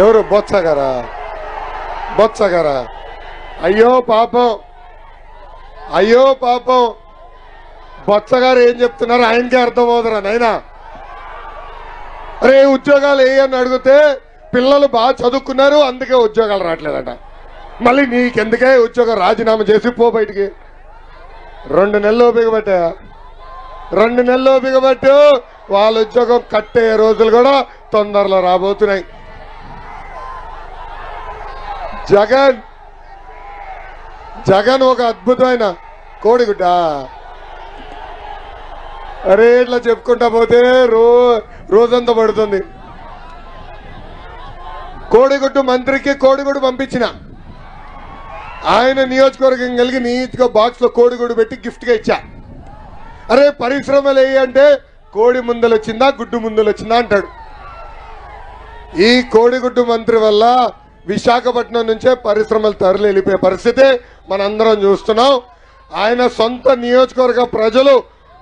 ఎవరు? బొత్సగారా? బొత్సగారా? అయ్యో పాపం, అయ్యో పాపం. బొత్సగారు ఏం చెప్తున్నారు ఆయనకే అర్థం అవుతురా నైనా. అరే ఉద్యోగాలు అని అడిగితే పిల్లలు బాగా చదువుకున్నారు అందుకే ఉద్యోగాలు రావట్లేదట. మళ్ళీ నీకెందుకే ఉద్యోగం? రాజీనామా చేసి పో బయటికి. 2 నెలలు బిగబట్టా, 2 నెలలు బిగబట్టు. వాళ్ళ ఉద్యోగం కట్టే రోజులు కూడా తొందరలో రాబోతున్నాయి. జగన్ ఒక అద్భుతమైన కోడిగుడ్డ. అరే ఇట్లా చెప్పుకుంటా పోతే రోజంతా పడుతుంది. కోడిగుడ్డు మంత్రికి కోడిగుడ్డు పంపించిన ఆయన నియోజకవర్గం కలిగి నీట్గా బాక్స్ లో కోడిగుడ్డు పెట్టి గిఫ్ట్ గా ఇచ్చా. అరే పరిశ్రమలు అంటే కోడి ముందలు వచ్చిందా గుడ్డు ముందలు వచ్చిందా అంటాడు. ఈ కోడిగుడ్డు మంత్రి వల్ల విశాఖపట్నం నుంచే పరిశ్రమలు తరలి వెళ్ళిపోయే పరిస్థితి మనందరం చూస్తున్నాం. ఆయన సొంత నియోజకవర్గ ప్రజలు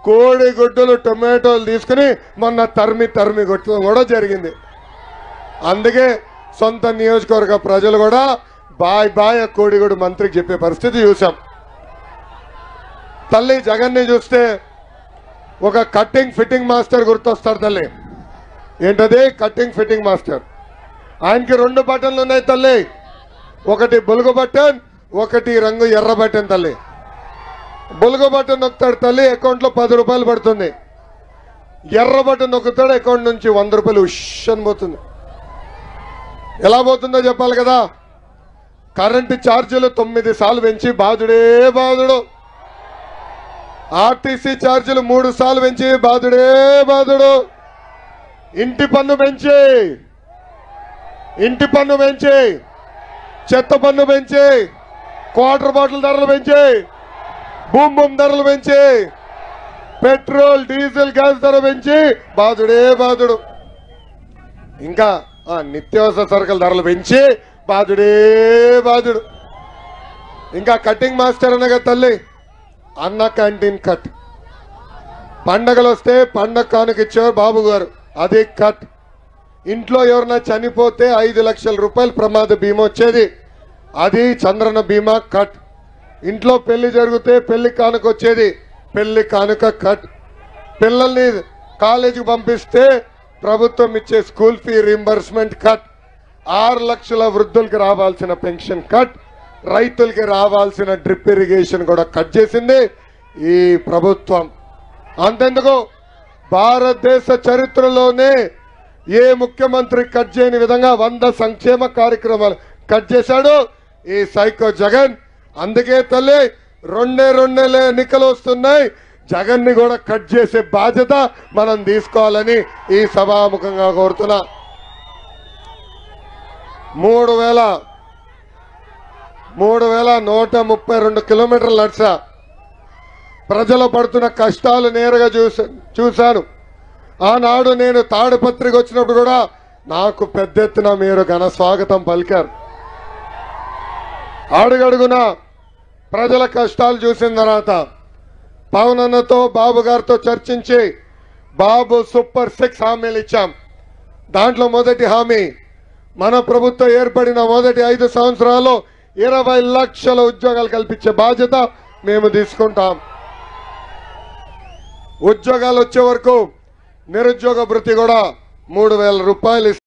కోడిగుడ్డులు టొమాటోలు తీసుకుని మొన్న తరిమి కొట్టడం కూడా జరిగింది. అందుకే సొంత నియోజకవర్గ ప్రజలు కూడా బాయ్ బాయ్ కోడిగుడ్డు మంత్రికి చెప్పే పరిస్థితి చూసాం. తల్లి జగన్ని చూస్తే ఒక కట్టింగ్ ఫిట్టింగ్ మాస్టర్ గుర్తొస్తారు తల్లి. ఏంటది? Cutting fitting master. ఆయనకి 2 బటన్లు ఉన్నాయి తల్లి. ఒకటి బులుగు బటన్, ఒకటి రంగు ఎర్ర బటన్ తల్లి. బులుగు బటన్ నొక్కుతాడు తల్లి, అకౌంట్ లో 10 రూపాయలు పడుతుంది. ఎర్ర బటన్ నొక్కుతాడు, అకౌంట్ నుంచి 100 రూపాయలు ఉష్ అని పోతుంది. ఎలా పోతుందో చెప్పాలి కదా. కరెంటు ఛార్జీలు 9 సార్లు పెంచి బాధుడే బాధుడు. ఆర్టీసీ ఛార్జీలు 3 సార్లు పెంచి బాధుడే బాధుడు. ఇంటి పన్ను పెంచి, చెత్త పన్ను పెంచి, క్వార్టర్ బాటిల్ ధరలు పెంచి, బూమ్ ధరలు పెంచి, పెట్రోల్ డీజిల్ గ్యాస్ ధర పెంచి బాధుడే బాధుడు. ఇంకా నిత్యావసర సరుకుల ధరలు పెంచి బాధుడే బాధుడు. ఇంకా కటింగ్ మాస్టర్ అనగా తల్లి అన్న క్యాంటీన్ కట్. పండగలు వస్తే పండగ కానుక ఇచ్చేవారు బాబు గారు, అది కట్. ఇంట్లో ఎవరన్నా చనిపోతే 5 లక్షల రూపాయలు ప్రమాద బీమా వచ్చేది, అది చంద్రన బీమా కట్. ఇంట్లో పెళ్లి జరిగితే పెళ్లి కానుక వచ్చేది, పెళ్లి కానుక కట్. పిల్లల్ని కాలేజీకి పంపిస్తే ప్రభుత్వం ఇచ్చే స్కూల్ ఫీ రీంబర్స్మెంట్ కట్. 6 లక్షల వృద్ధులకి రావాల్సిన పెన్షన్ కట్. రైతులకి రావాల్సిన డ్రిప్ ఇరిగేషన్ కూడా కట్ చేసింది ఈ ప్రభుత్వం. అంతెందుకు భారతదేశ చరిత్రలోనే ఏ ముఖ్యమంత్రి కట్ చేయని విధంగా 100 సంక్షేమ కార్యక్రమాలు కట్ చేశాడు ఈ సైకో జగన్. అందుకే తల్లి 2 నెలల ఎన్నికలు వస్తున్నాయి, జగన్ ని కూడా కట్ చేసే బాధ్యత మనం తీసుకోవాలని ఈ సభాముఖంగా కోరుతున్నా. 3132 కిలోమీటర్లు నడిచా. ప్రజలు పడుతున్న కష్టాలు నేరుగా చూశాను. ఆనాడు నేను తాడిపత్రికి వచ్చినప్పుడు కూడా నాకు పెద్ద ఎత్తున మీరు ఘన స్వాగతం పలికారు. అడుగడుగున ప్రజల కష్టాలు చూసిన తర్వాత పవన్ అన్నతో బాబు గారితో చర్చించి బాబు సూపర్ 6 హామీలు ఇచ్చాం. దాంట్లో మొదటి హామీ, మన ప్రభుత్వం ఏర్పడిన మొదటి 5 సంవత్సరాల్లో 20 లక్షల ఉద్యోగాలు కల్పించే బాధ్యత మేము తీసుకుంటాం. ఉద్యోగాలు వచ్చే వరకు నిరుద్యోగ భృతి కూడా 3000 రూపాయలు